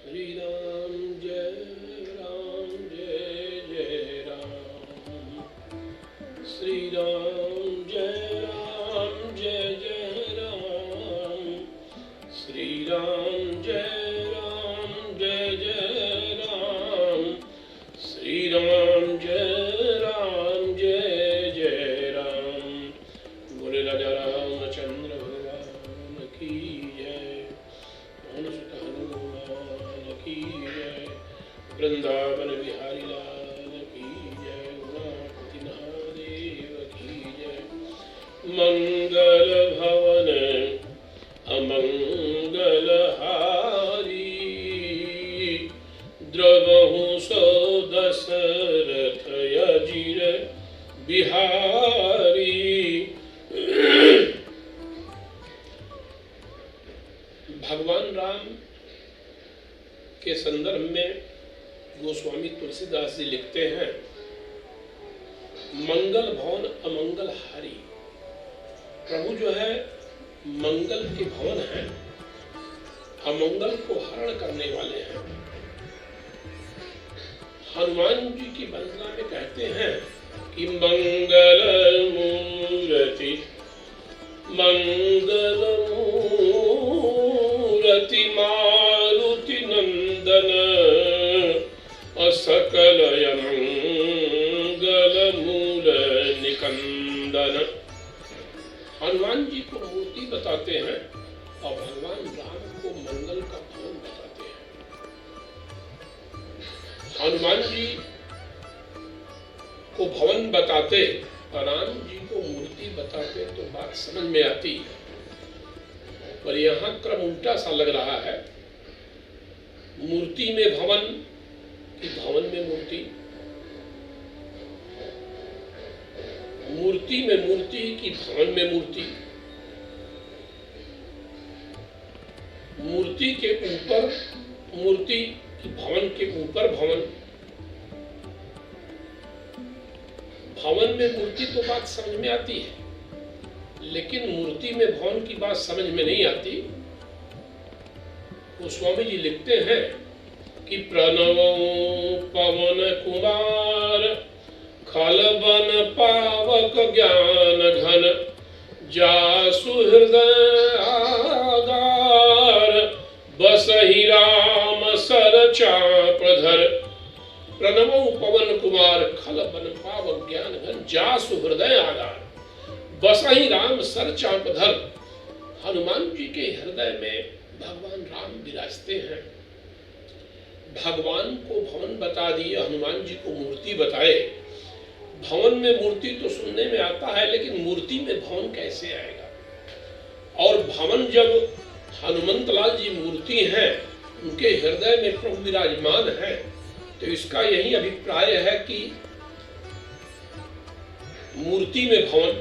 श्री राम जय राम, श्री राम जय राम, श्री राम जय राम, श्री राम जय राम। बोले राजा रामचंद्र भगवान की जय, पवन सुत हनुमान की जय, वृंदावन बिहारी लाल की जय, उमापति महादेव की जय। मंगल भवन अमंगल हारी, द्रवहु सो दशरथ अजिर बिहारी। भगवान राम के संदर्भ में गोस्वामी तुलसीदास जी लिखते हैं, मंगल भवन अमंगल हारी। प्रभु जो है मंगल के भवन हैं, अमंगल को हरण करने वाले हैं। हनुमान जी की वंदना में कहते हैं कि मंगल मूर्ति, मंगल मूर्ति मारुति नंदन, सकल मंगल मूल निकंदन। हनुमान जी को मूर्ति बताते हैं और भगवान राम को मंगल का भवन बताते हैं। हनुमान जी को भवन बताते और राम जी को मूर्ति बताते तो बात समझ में आती है, पर यहाँ क्रम उल्टा सा लग रहा है। मूर्ति में भवन कि भवन में मूर्ति, मूर्ति में मूर्ति कि भवन में मूर्ति, मूर्ति के ऊपर मूर्ति कि भवन के ऊपर भवन। भवन में मूर्ति तो बात समझ में आती है, लेकिन मूर्ति में भवन की बात समझ में नहीं आती। गोस्वामी जी लिखते हैं कि प्रणव पवन कुमार, खल बन पावक ज्ञान घन, जासु हृदय आगार, बसहि राम सर चाप धर। प्रणव पवन कुमार, खल बन पावक ज्ञान घन, जासु हृदय आगार, बसहि राम सर चाप धर। हनुमान जी के हृदय में भगवान राम विराजते हैं। भगवान को भवन बता दिए, हनुमान जी को मूर्ति बताए। भवन में मूर्ति तो सुनने में आता है, लेकिन मूर्ति में भवन कैसे आएगा? और भवन जब हनुमंतलाल जी मूर्ति हैं, उनके हृदय में प्रभु विराजमान है, तो इसका यही अभिप्राय है कि मूर्ति में भवन।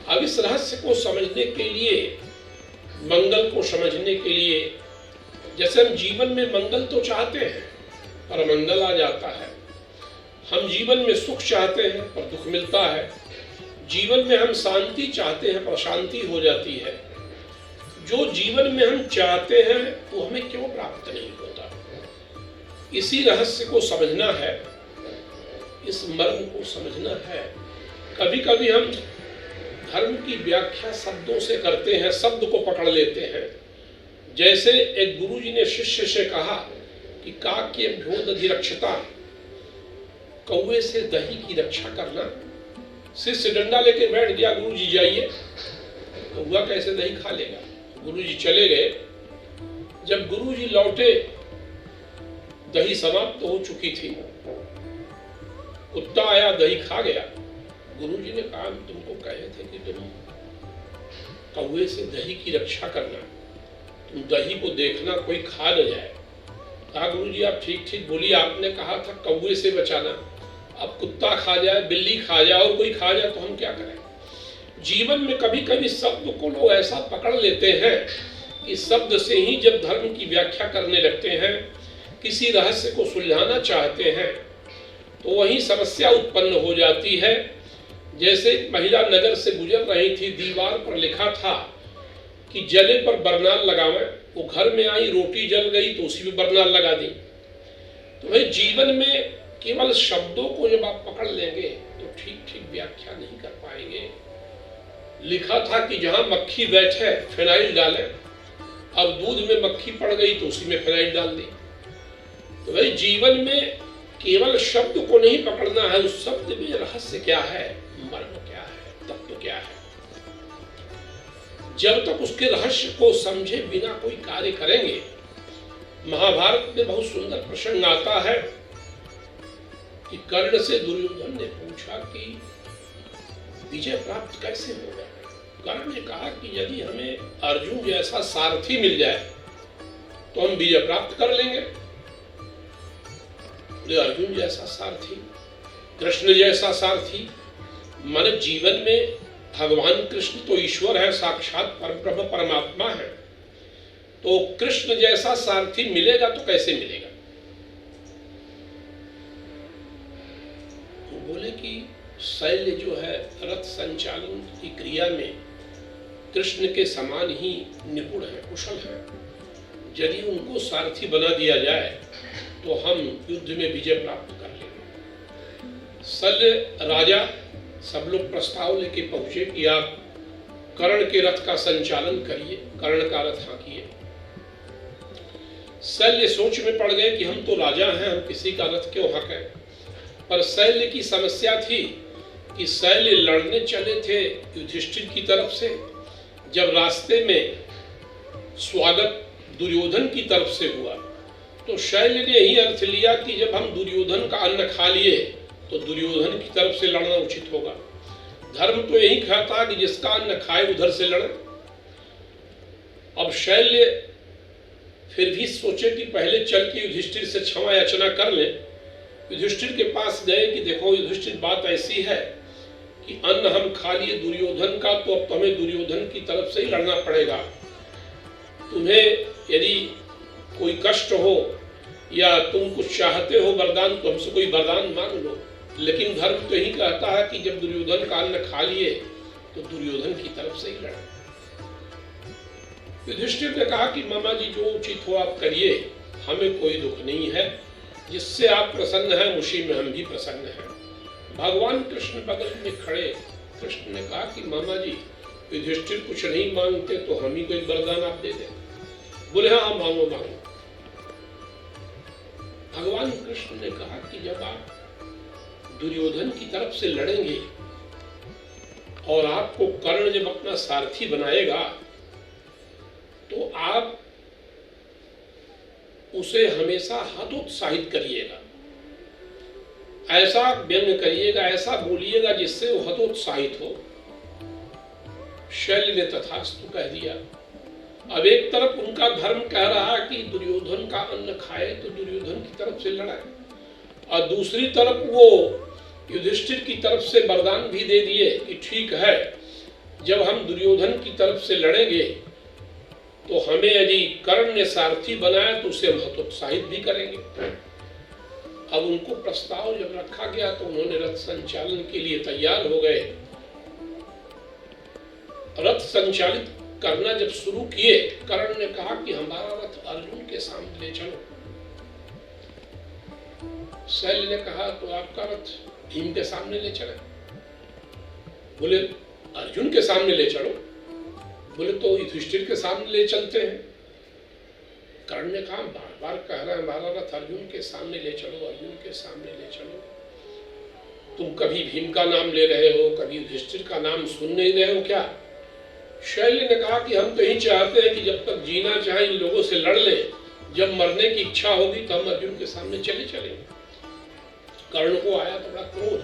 अब इस रहस्य को समझने के लिए, मंगल को समझने के लिए, जैसे हम जीवन में मंगल तो चाहते हैं पर मंगल आ जाता है, हम जीवन में सुख चाहते हैं पर दुख मिलता है, जीवन में हम शांति चाहते हैं पर शांति हो जाती है। जो जीवन में हम चाहते हैं वो हमें क्यों प्राप्त नहीं होता? इसी रहस्य को समझना है, इस मर्म को समझना है। कभी कभी हम धर्म की व्याख्या शब्दों से करते हैं, शब्द को पकड़ लेते हैं। जैसे एक गुरुजी ने शिष्य से कहा कि काक्य भ्योदधिरक्षता, कौवे से दही की रक्षा करना। शिष्य डंडा लेके बैठ गया, गुरुजी जाइए। कौवा कैसे दही खा लेगा? गुरुजी चले गए। जब गुरुजी लौटे, दही समाप्त हो चुकी थी। कुत्ता आया, दही खा गया। गुरुजी ने कहा, तुमको कहे थे कि तुम कौवे से दही की रक्षा करना, तुम दही को देखना कोई खा न जाए। कहा, गुरुजी आप ठीक ठीक बोलिए, आपने कहा था कौवे से बचाना, अब कुत्ता खा जाए, बिल्ली खा जाए और कोई खा जाए तो हम क्या करें? जीवन में कभी कभी शब्द को लोग ऐसा पकड़ लेते हैं कि शब्द से ही जब धर्म की व्याख्या करने लगते हैं, किसी रहस्य को सुलझाना चाहते हैं, तो वही समस्या उत्पन्न हो जाती है। जैसे महिला नगर से गुजर रही थी, दीवार पर लिखा था कि जले पर बरनाल लगावे, वो घर में आई रोटी जल गई तो उसी पे बरनाल लगा दी। तो भाई जीवन में केवल शब्दों को जब आप पकड़ लेंगे तो ठीक ठीक व्याख्या नहीं कर पाएंगे। लिखा था कि जहां मक्खी बैठे फिनाइल डालें, अब दूध में मक्खी पड़ गई तो उसी में फिनाइल डाल दी। तो भाई जीवन में केवल शब्द को नहीं पकड़ना है, उस शब्द में रहस्य क्या है, मर्म क्या है, तत्व क्या है। जब तक उसके रहस्य को समझे बिना कोई कार्य करेंगे। महाभारत में बहुत सुंदर प्रसंग आता है कि कर्ण से दुर्योधन ने पूछा कि विजय प्राप्त कैसे होगा। कर्ण ने कहा कि यदि हमें अर्जुन जैसा सारथी मिल जाए तो हम विजय प्राप्त कर लेंगे। अर्जुन जैसा सारथी, कृष्ण जैसा सारथी, मानव जीवन में भगवान कृष्ण तो ईश्वर है, साक्षात परब्रह्म परमात्मा है, तो कृष्ण जैसा सारथी मिलेगा तो कैसे मिलेगा। तो बोले कि शैल्य जो है रथ संचालन की क्रिया में कृष्ण के समान ही निपुण है, कुशल है। यदि उनको सारथी बना दिया जाए तो हम युद्ध में विजय प्राप्त कर लेंगे। शल्य राजा सब लोग प्रस्ताव लेके पहुंचे कि आप कर्ण के रथ का संचालन करिए, कर्ण का रथ हाँकिए। शल्य सोच में पड़ गए कि हम तो राजा हैं, हम किसी का रथ क्यों हाँकें। पर शल्य की समस्या थी कि शल्य लड़ने चले थे युधिष्ठिर की तरफ से। जब रास्ते में स्वागत दुर्योधन की तरफ से हुआ तो शल्य ने यही अर्थ लिया कि जब हम दुर्योधन का अन्न खा लिए तो दुर्योधन की तरफ से लड़ना उचित होगा। धर्म तो यही कहता कि जिसका अन्न खाए उधर से लड़े। अब शल्य फिर भी सोचे कि पहले चल के युधिष्ठिर से क्षमा याचना कर ले। युधिष्ठिर के पास गए कि देखो युधिष्ठिर, बात ऐसी है कि अन्न हम खा लिए दुर्योधन का, तो अब तुम्हें दुर्योधन की तरफ से ही लड़ना पड़ेगा। तुम्हें यदि कोई कष्ट हो या तुम कुछ चाहते हो वरदान, तो हमसे कोई वरदान मांग लो। लेकिन धर्म तो यही कहता है कि जब दुर्योधन का अन्न खा लिए तो दुर्योधन की तरफ से ही लड़े। युधिष्ठिर ने कहा कि मामा जी जो उचित हो आप करिए, हमें कोई दुख नहीं है, जिससे आप प्रसन्न हैं उसी में हम भी प्रसन्न हैं। भगवान कृष्ण बगल में खड़े, कृष्ण ने कहा कि मामा जी युधिष्ठिर कुछ नहीं मांगते तो हम ही कोई वरदान आप दे दें। बोले हाँ मांगो मांगो। भगवान कृष्ण ने कहा कि जब आप दुर्योधन की तरफ से लड़ेंगे और आपको कर्ण जब अपना सारथी बनाएगा तो आप उसे हमेशा हतोत्साहित करिएगा, ऐसा व्यंग करिएगा, ऐसा बोलिएगा जिससे वो हतोत्साहित हो। शल्य ने तथास्तु कह दिया। अब एक तरफ उनका धर्म कह रहा है कि दुर्योधन का अन्न खाए तो दुर्योधन की तरफ से लड़ाए, और दूसरी तरफ वो युधिष्ठिर की तरफ से वरदान भी दे दिए कि ठीक है, जब हम दुर्योधन की तरफ से लड़ेंगे तो हमें यदि कर्ण ने सारथी बनाया तो उसे हम हतोत्साहित भी करेंगे। अब उनको प्रस्ताव जब रखा गया तो उन्होंने रथ संचालन के लिए तैयार हो गए। रथ संचालित करना जब शुरू किए, कर्ण ने कहा कि हमारा रथ अर्जुन के सामने ले चलो। शल्य ने कहा तो आपका रथ भीम के सामने ले चले। बोले अर्जुन के सामने ले चलो। बोले तो युधिष्ठिर के सामने ले चलते हैं। कर्ण ने कहा बार बार कह रहा है हमारा रथ अर्जुन के सामने ले चलो, अर्जुन के सामने ले चलो। तुम कभी भीम का नाम ले रहे हो, कभी युधिष्ठिर का नाम सुन नहीं रहे हो क्या। शल्य ने कहा कि हम तो यही चाहते हैं कि जब तक जीना चाहे इन लोगों से लड़ ले, जब मरने की इच्छा होगी तो हम अर्जुन के सामने चले चलेंगे। कर्ण को आया तो बड़ा क्रोध,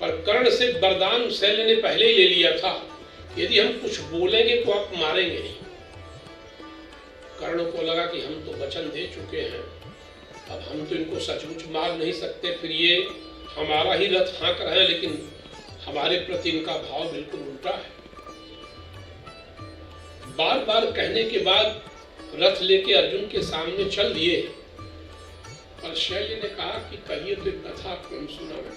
पर कर्ण से वरदान शल्य ने पहले ही ले लिया था, यदि हम कुछ बोलेंगे तो आप मारेंगे नहीं। कर्ण को लगा कि हम तो वचन दे चुके हैं, अब हम तो इनको सचमुच मार नहीं सकते, फिर ये हमारा ही रथ हाँक रहे हैं, लेकिन हमारे प्रति इनका भाव बिल्कुल उल्टा है। बार बार कहने के बाद रथ लेके अर्जुन के सामने चल दिए, और शल्य ने कहा कि कहिए तो एक कथा कौन सुनावे,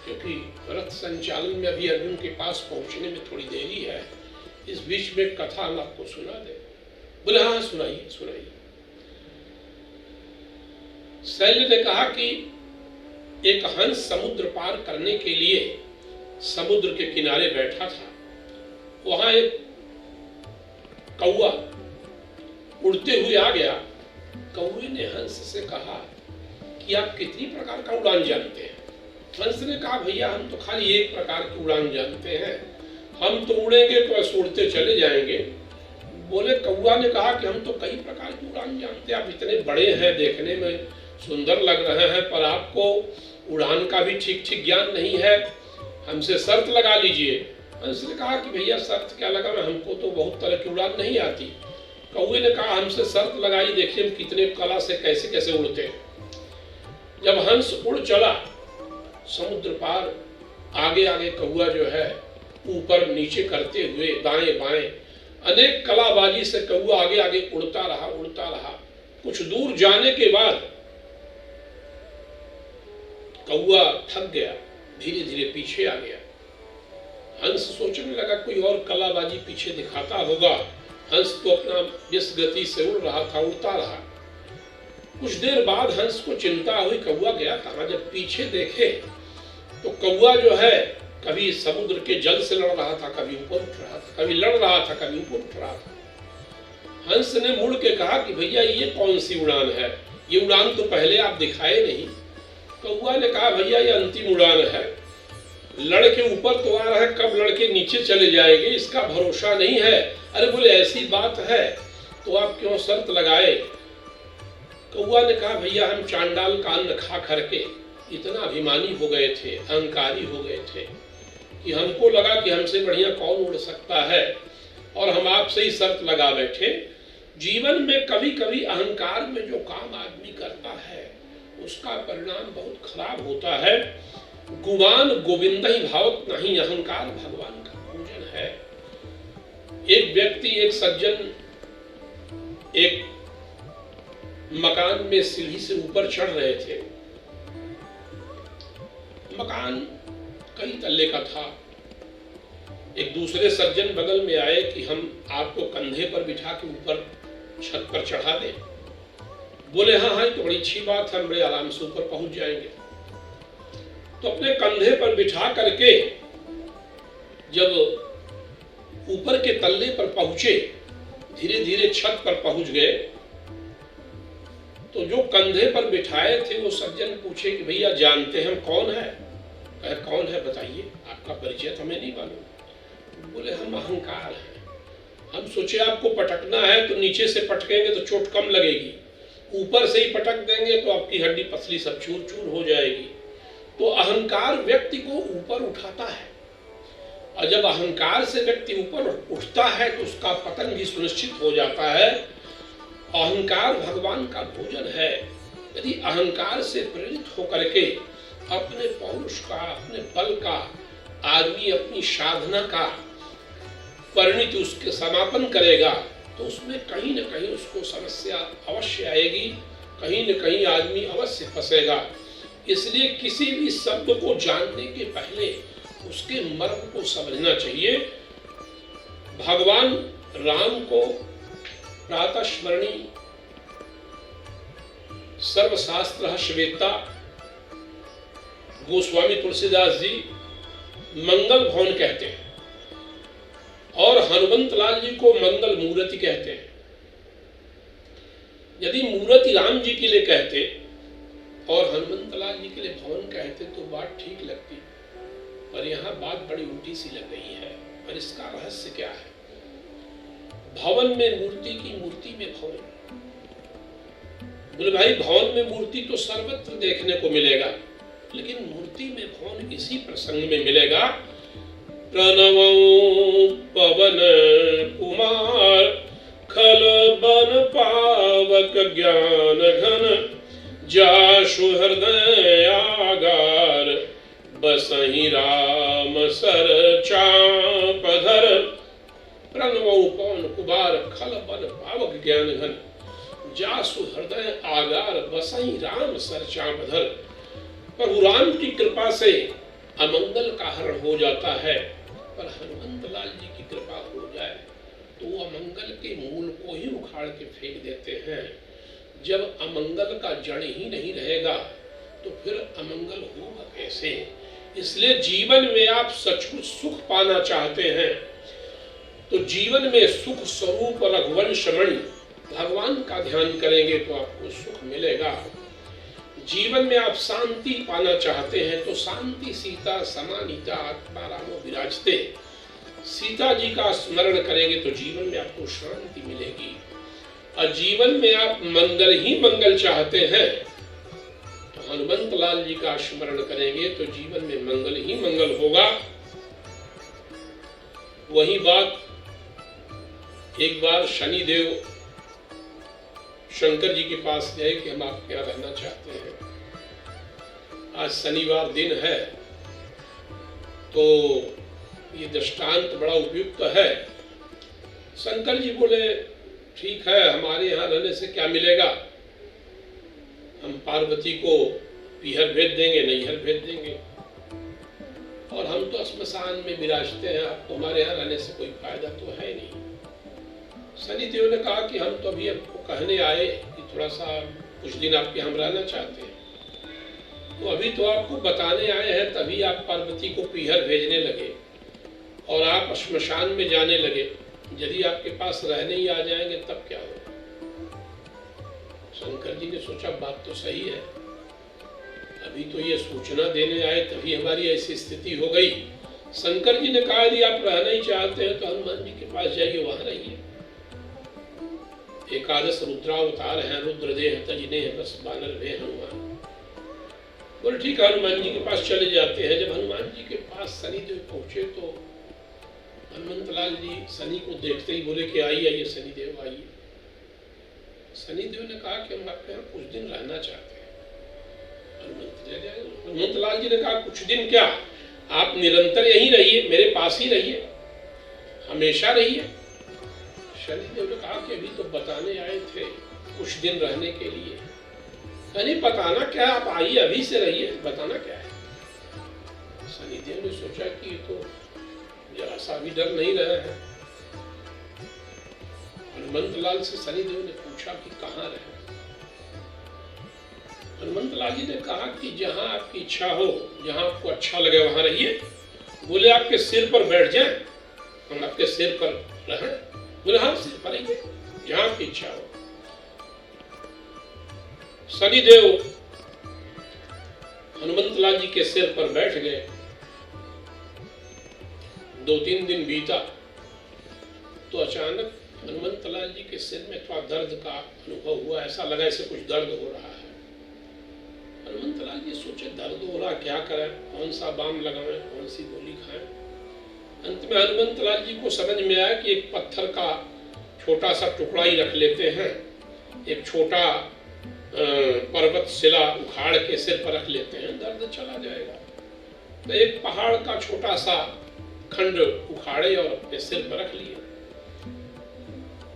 क्योंकि रथ संचालन में अभी अर्जुन के पास पहुंचने में थोड़ी देरी है, इस बीच में कथा हम आपको सुना दे। बोले हाँ सुनाइए सुनाइए। शैल ने कहा कि एक हंस समुद्र पार करने के लिए समुद्र के किनारे बैठा था। वहां एक कौवा उड़ते हुए आ गया। कौवे ने हंस से कहा कि आप कितनी प्रकार का उड़ान जानते हैं? हंस ने कहा भैया हम तो खाली एक प्रकार की उड़ान जानते हैं, हम तो उड़ेंगे तो ऐसे उड़ते चले जाएंगे। बोले कौवा ने कहा कि हम तो कई प्रकार की उड़ान जानते हैं, आप इतने बड़े हैं, देखने में सुंदर लग रहे हैं, पर आपको उड़ान का भी ठीक ठीक ज्ञान नहीं है, हमसे शर्त लगा लीजिए। हंस ने कहा कि भैया शर्त क्या लगा, हमको तो बहुत तरह की उड़ान नहीं आती। कौवे ने कहा हमसे शर्त लगाई, देखिए हम कितने कला से कैसे कैसे उड़ते हैं। जब हंस उड़ चला समुद्र पार, आगे आगे कौवा जो है ऊपर नीचे करते हुए दाएं बाएं अनेक कलाबाजी से कौवा आगे आगे उड़ता रहा उड़ता रहा। कुछ दूर जाने के बाद कौवा थक गया, धीरे धीरे पीछे आ गया। हंस सोचने लगा कोई और कलाबाजी पीछे दिखाता होगा। हंस तो अपना जिस गति से उड़ रहा था उड़ता रहा। कुछ देर बाद हंस को चिंता हुई, कौवा गया कहाँ। जब पीछे देखे तो कौवा जो है कभी समुद्र के जल से लड़ रहा था, कभी ऊपर उठ रहा था, कभी लड़ रहा था, कभी ऊपर उठ रहा था। हंस ने मुड़ के कहा कि भैया ये कौन सी उड़ान है, ये उड़ान तो पहले आप दिखाए नहीं। कौवा ने कहा भैया ये अंतिम उड़ान है, लड़के ऊपर तो आ रहे हैं, कब लड़के नीचे चले जाएंगे इसका भरोसा नहीं है। अरे बोले ऐसी बात है तो आप क्यों शर्त लगाए? कौवा ने कहा भैया हम चांडाल का अन्न खा करके इतना अभिमानी हो गए थे, अहंकारी हो गए थे कि हमको लगा कि हमसे बढ़िया कौन उड़ सकता है, और हम आपसे ही शर्त लगा बैठे। जीवन में कभी कभी अहंकार में जो काम आदमी करता है उसका परिणाम बहुत खराब होता है। गुमान गोविंद ही भावत नहीं, अहंकार भगवान का पूजन है। एक व्यक्ति, एक सज्जन एक मकान में सीढ़ी से ऊपर चढ़ रहे थे। मकान कई तल्ले का था। एक दूसरे सज्जन बगल में आए कि हम आपको कंधे पर बिठा के ऊपर छत पर चढ़ा दें। बोले हाँ हाँ तो बड़ी अच्छी बात है, बड़े आराम से ऊपर पहुंच जाएंगे। तो अपने कंधे पर बिठा करके जब ऊपर के तल्ले पर पहुंचे, धीरे धीरे छत पर पहुंच गए, तो जो कंधे पर बिठाए थे वो सज्जन पूछे कि भैया जानते हैं कौन है? कहे कौन है बताइए, आपका परिचय हमें नहीं मालूम। बोले हम अहंकार हैं, हम सोचे आपको पटकना है तो नीचे से पटकेंगे तो चोट कम लगेगी, ऊपर से ही पटक देंगे तो आपकी हड्डी पसली सब चूर चूर हो जाएगी। तो अहंकार व्यक्ति को ऊपर उठाता है, और जब अहंकार से व्यक्ति ऊपर उठता है तो उसका पतन भी सुनिश्चित हो जाता है। अहंकार भगवान का भोजन है। यदि अहंकार से प्रेरित होकर के अपने पौरुष का, अपने बल का आदमी अपनी साधना का परिणति उसके समापन करेगा तो उसमें कहीं न कहीं उसको समस्या अवश्य आएगी, कहीं न कहीं आदमी अवश्य फंसेगा। इसलिए किसी भी शब्द को जानने के पहले उसके मर्म को समझना चाहिए। भगवान राम को प्रातः स्मरणी सर्वशास्त्र श्वेता गोस्वामी तुलसीदास जी मंगल भवन कहते हैं, और हनुमंत लाल जी को मंगल मूर्ति कहते हैं। यदि मूर्ति राम जी के लिए कहते और हनुमंत लाल जी के लिए भवन कहते तो बात ठीक लगती, पर यहाँ बात बड़ी उल्टी सी लग रही है। और इसका रहस्य क्या है? भवन में मूर्ति की, मूर्ति में भवन। बोले भाई भवन में मूर्ति तो सर्वत्र देखने को मिलेगा, लेकिन मूर्ति में भवन इसी प्रसंग में मिलेगा। प्रणवं पवन कुमार खल बन पावक ज्ञान घन जाशु हृदय आगार बसहि राम सर चापधर। प्रणवं पवन कुमार खल बन पावक ज्ञान घन जासु हृदय आगार बसहि राम सर चापधर। प्रभु राम की कृपा से अमंगल का हरण हो जाता है, पर हनुमंत लाल जी की कृपा हो जाए तो वो अमंगल के मूल को ही उखाड़ के फेंक देते हैं। जब अमंगल का जड़ ही नहीं रहेगा तो फिर अमंगल होगा कैसे। इसलिए जीवन में आप सचमुच सुख पाना चाहते हैं तो जीवन में सुख स्वरूप रघुवंश मणि भगवान का ध्यान करेंगे तो आपको सुख मिलेगा। जीवन में आप शांति पाना चाहते हैं तो शांति सीता समानीता आत्मा रामो विराजते, सीता जी का स्मरण करेंगे तो जीवन में आपको शांति मिलेगी। और जीवन में आप मंगल ही मंगल चाहते हैं तो हनुमंत लाल जी का स्मरण करेंगे तो जीवन में मंगल ही मंगल होगा। वही बात एक बार शनिदेव शंकर जी के पास गए कि हम आपके यहाँ रहना चाहते हैं। आज शनिवार दिन है तो ये दृष्टांत बड़ा उपयुक्त है। शंकर जी बोले ठीक है, हमारे यहाँ रहने से क्या मिलेगा, हम पार्वती को पीहर भेज देंगे, नैहर भेज देंगे, और हम तो श्मशान में विराजते हैं, आपको हमारे यहाँ रहने से कोई फायदा तो है नहीं। शनिदेव ने कहा कि हम तो अभी आपको कहने आए कि थोड़ा सा कुछ दिन आपके हम रहना चाहते हैं, तो अभी तो आपको बताने आए हैं, तभी आप पार्वती को पीहर भेजने लगे और आप श्मशान में जाने लगे। यदि आपके पास रहने ही आ जाएंगे तब क्या होगा। शंकर जी ने सोचा बात तो सही है, अभी तो ये सूचना देने आए तभी हमारी ऐसी स्थिति हो गई। शंकर जी ने कहा यदि आप रहना ही चाहते हैं तो हनुमान जी के पास जाइए, वहां रहिए। एकादश रुद्रावतार हैं, रुद्रदेह तजिने बस बानर वे हनुमान। बोले ठीक है, हनुमान जी के पास चले जाते हैं। जब हनुमान जी के पास शनिदेव पहुंचे तो हनुमंत लाल जी शनि को देखते ही बोले कि आइए आइए शनिदेव आइए। शनिदेव ने कहा कि हम आपके यहाँ कुछ दिन रहना चाहते हैं। हनुमंत लाल जी ने कहा कुछ दिन क्या, आप निरंतर यहीं रहिए, मेरे पास ही रहिए, हमेशा रहिए। शनिदेव ने कहा कि अभी तो बताने आए थे कुछ दिन रहने के लिए। नहीं बताना क्या, आप आइए अभी से रहिए, बताना क्या है। शनिदेव ने सोचा कि ये तो जरा सा भी डर नहीं रहे हैं। हनुमंत लाल से शनिदेव ने पूछा कि कहाँ रहे। हनुमंत लाल जी ने कहा कि जहां आपकी इच्छा हो, जहां आपको अच्छा लगे वहां रहिए। बोले आपके सिर पर बैठ जाएं, हम आपके सिर पर रहें। बोले हाँ सिर पर रहिए, जहां आपकी इच्छा हो। शनिदेव हनुमंत लाल जी के सिर पर बैठ गए। 2-3 दिन बीता तो अचानक हनुमंत लाल जी के सिर में थोड़ा दर्द का अनुभव हुआ। ऐसा लगा जैसे कुछ दर्द हो रहा है। हनुमंत लाल जी सोचे दर्द हो रहा, क्या करें, कौन सा बाम लगाएं, कौन सी गोली खाएं। अंत में हनुमंत लाल जी को समझ में आया कि एक पत्थर का छोटा सा टुकड़ा ही रख लेते हैं, एक छोटा पर्वत शिला उखाड़ के सिर पर रख लेते हैं, दर्द चला जाएगा। तो एक पहाड़ का छोटा सा खंड उखाड़े और अपने सिर पर रख लिए।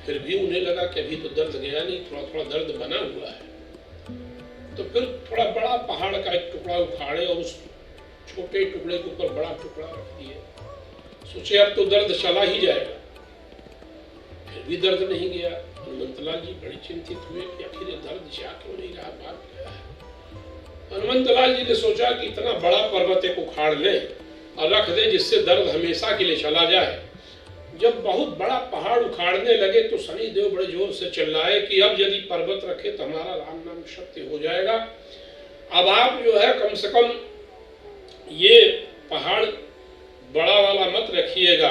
फिर भी उन्हें लगा कि अभी तो दर्द गया नहीं, थोड़ा थोड़ा दर्द बना हुआ है। तो फिर थोड़ा बड़ा पहाड़ का एक टुकड़ा उखाड़े और उस छोटे टुकड़े के ऊपर बड़ा टुकड़ा रख दिए। सोचे अब तो दर्द चला ही जाएगा, फिर भी दर्द नहीं गया। हनुमंत लाल जी बड़ी चिंतित हुए कि आखिर ये दर्द जा क्यों नहीं रहा, बात क्या है। हनुमंत लाल जी ने सोचा कि इतना बड़ा पर्वत एक उखाड़ ले और रख दे जिससे दर्द हमेशा के लिए चला जाए। जब बहुत बड़ा पहाड़ उखाड़ने लगे तो शनिदेव बड़े जोर से चिल्लाए कि अब यदि पर्वत रखे तो हमारा राम नाम सत्य हो जाएगा। अब आप जो है कम से कम ये पहाड़ बड़ा वाला मत रखिएगा,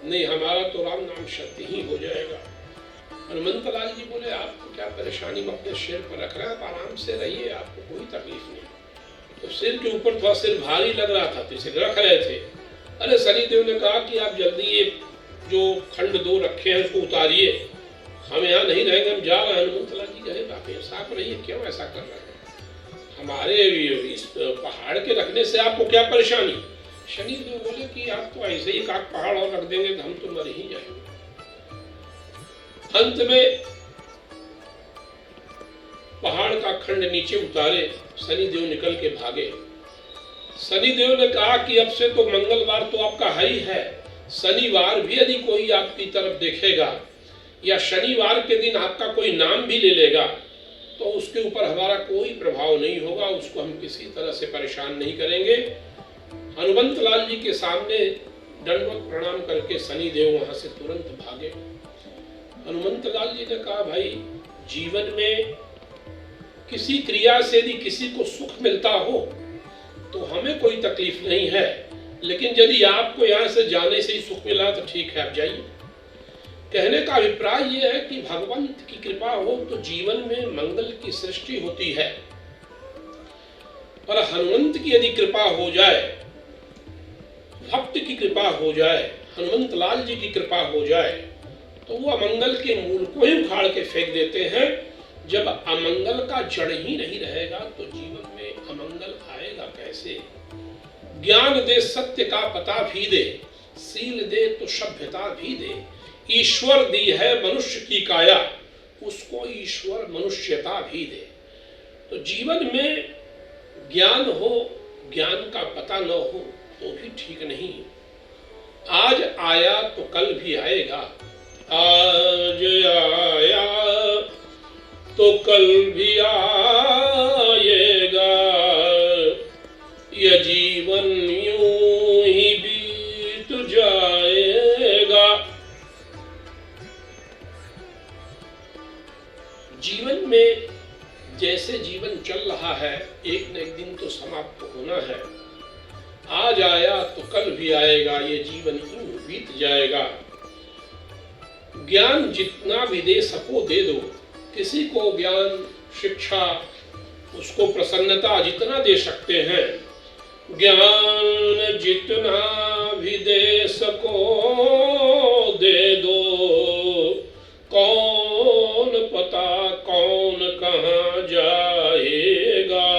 नहीं हमारा तो राम नाम सत्य ही हो जाएगा। हनुमंत लाल जी बोले आपको क्या परेशानी, हम अपने सिर पर रख रहे हैं, आप आराम से रहिए, आपको कोई तकलीफ नहीं। तो सिर के ऊपर थोड़ा सिर भारी लग रहा था तो इसे रख रहे थे। अरे शनिदेव ने कहा कि आप जल्दी ये जो खंड 2 रखे हैं उसको उतारिए, हम यहाँ नहीं रहेंगे, हम जा रहे हैं। हनुमंत लाल जी कहे आप साफ रहिए, क्यों ऐसा कर रहे हैं, हमारे इस पहाड़ के रखने से आपको क्या परेशानी। शनिदेव बोले कि आप तो ऐसे ही एक पहाड़ और रख देंगे तो हम तो मर ही जाएंगे। अंत में पहाड़ का खंड नीचे उतारे, शनिदेव निकल के भागे। शनिदेव ने कहा कि अब से तो मंगलवार तो आपका है ही है, शनिवार भी यदि कोई आपकी तरफ देखेगा या शनिवार के दिन आपका कोई नाम भी ले लेगा तो उसके ऊपर हमारा कोई प्रभाव नहीं होगा, उसको हम किसी तरह से परेशान नहीं करेंगे। हनुमंत लाल जी के सामने दंडवत प्रणाम करके शनि देव वहां से तुरंत भागे। हनुमंत लाल जी ने कहा, भाई जीवन में किसी क्रिया से यदि किसी को सुख मिलता हो तो हमें कोई तकलीफ नहीं है, लेकिन यदि आपको यहाँ से जाने से ही सुख मिला तो ठीक है, आप जाइए। कहने का अभिप्राय यह है कि भगवंत की कृपा हो तो जीवन में मंगल की सृष्टि होती है, पर हनुमंत की यदि कृपा हो जाए, भक्त की कृपा हो जाए, हनुमंत लाल जी की कृपा हो जाए तो वो अमंगल के मूल को ही उखाड़ के फेंक देते हैं। जब अमंगल का जड़ ही नहीं रहेगा तो जीवन में अमंगल आएगा कैसे। ज्ञान दे सत्य का पता भी दे, सील दे तो सभ्यता भी दे। ईश्वर दी है मनुष्य की काया, उसको ईश्वर मनुष्यता भी दे। तो जीवन में ज्ञान हो, ज्ञान का पता न हो तो भी ठीक नहीं। आज आया तो कल भी आएगा, आज आया तो कल भी आएगा, यह जीवन यूं ही बीत जाएगा। जीवन में जैसे जीवन चल रहा है, एक न एक दिन तो समाप्त होना है। आज आया तो कल भी आएगा, ये जीवन यूं बीत जाएगा। ज्ञान जितना भी दे सको दे दो, किसी को ज्ञान शिक्षा उसको प्रसन्नता जितना दे सकते हैं, ज्ञान जितना भी दे सको दे दो। कौन पता कौन कहाँ जाएगा,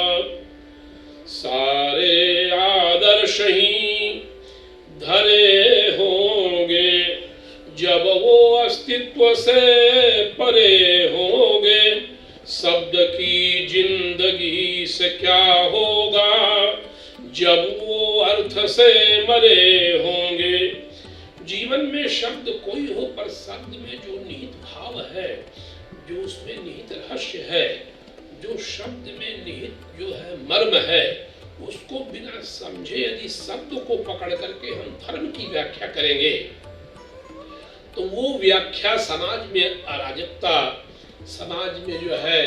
सारे आदर्श ही धरे होंगे जब वो अस्तित्व से परे होंगे। शब्द की जिंदगी से क्या होगा जब वो अर्थ से मरे होंगे। जीवन में शब्द कोई हो पर शब्द में जो निहित भाव है, जो उसमें निहित रहस्य है, जो शब्द में निहित जो है मर्म है, उसको बिना समझे यदि शब्द को पकड़ करके हम धर्म की व्याख्या करेंगे तो वो व्याख्या समाज में अराजकता, समाज में जो है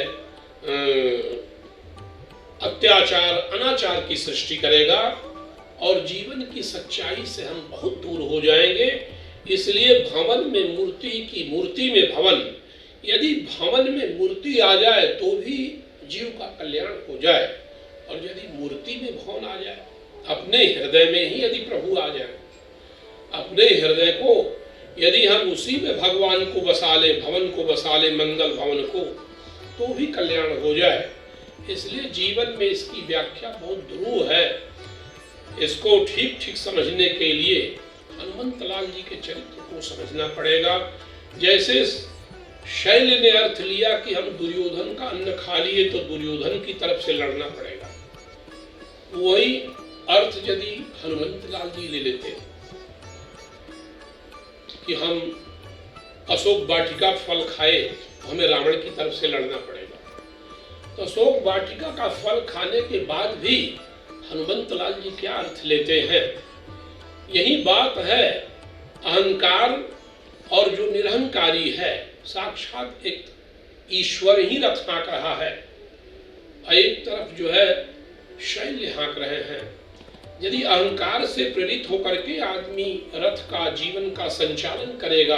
अत्याचार अनाचार की सृष्टि करेगा और जीवन की सच्चाई से हम बहुत दूर हो जाएंगे। इसलिए भवन में मूर्ति की मूर्ति में भवन, यदि भवन में मूर्ति आ जाए तो भी जीव का कल्याण हो जाए, और यदि मूर्ति में भवन आ जाए, अपने हृदय में ही यदि प्रभु आ जाए, अपने हृदय को यदि हम उसी में भगवान को बसा ले, भवन को बसा ले, मंगल भवन को, तो भी कल्याण हो जाए। इसलिए जीवन में इसकी व्याख्या बहुत ध्रुव है। इसको ठीक ठीक समझने के लिए हनुमंत लाल जी के चरित्र को समझना पड़ेगा। जैसे शैल ने अर्थ लिया कि हम दुर्योधन का अन्न खा लिए तो दुर्योधन की तरफ से लड़ना पड़ेगा, वही अर्थ यदि हनुमंत लाल जी ले लेते कि हम अशोक वाटिका फल खाए तो हमें रावण की तरफ से लड़ना पड़ेगा, तो अशोक वाटिका का फल खाने के बाद भी हनुमंत लाल जी क्या अर्थ लेते हैं। यही बात है, अहंकार और जो निरहंकारी है, साक्षात एक ईश्वर ही रथ हाँक रहा है, एक तरफ जो है शैल्य हाँक रहे हैं। यदि अहंकार से प्रेरित होकर के आदमी रथ का जीवन का संचालन करेगा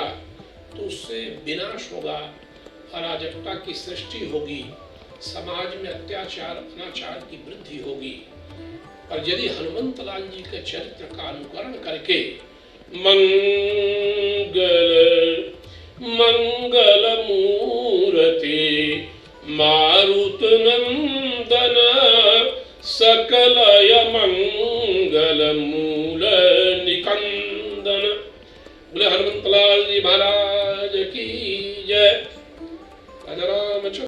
तो उससे विनाश होगा, अराजकता की सृष्टि होगी, समाज में अत्याचार अनाचार की वृद्धि होगी। पर यदि हनुमंत लाल जी के चरित्र का अनुकरण करके मंगल मूर्ति मारुत नंदन सकलय मंगल मूल निकंदन। बोले हनुमंत लाल जी महाराज की जय। राजा रामचंद्र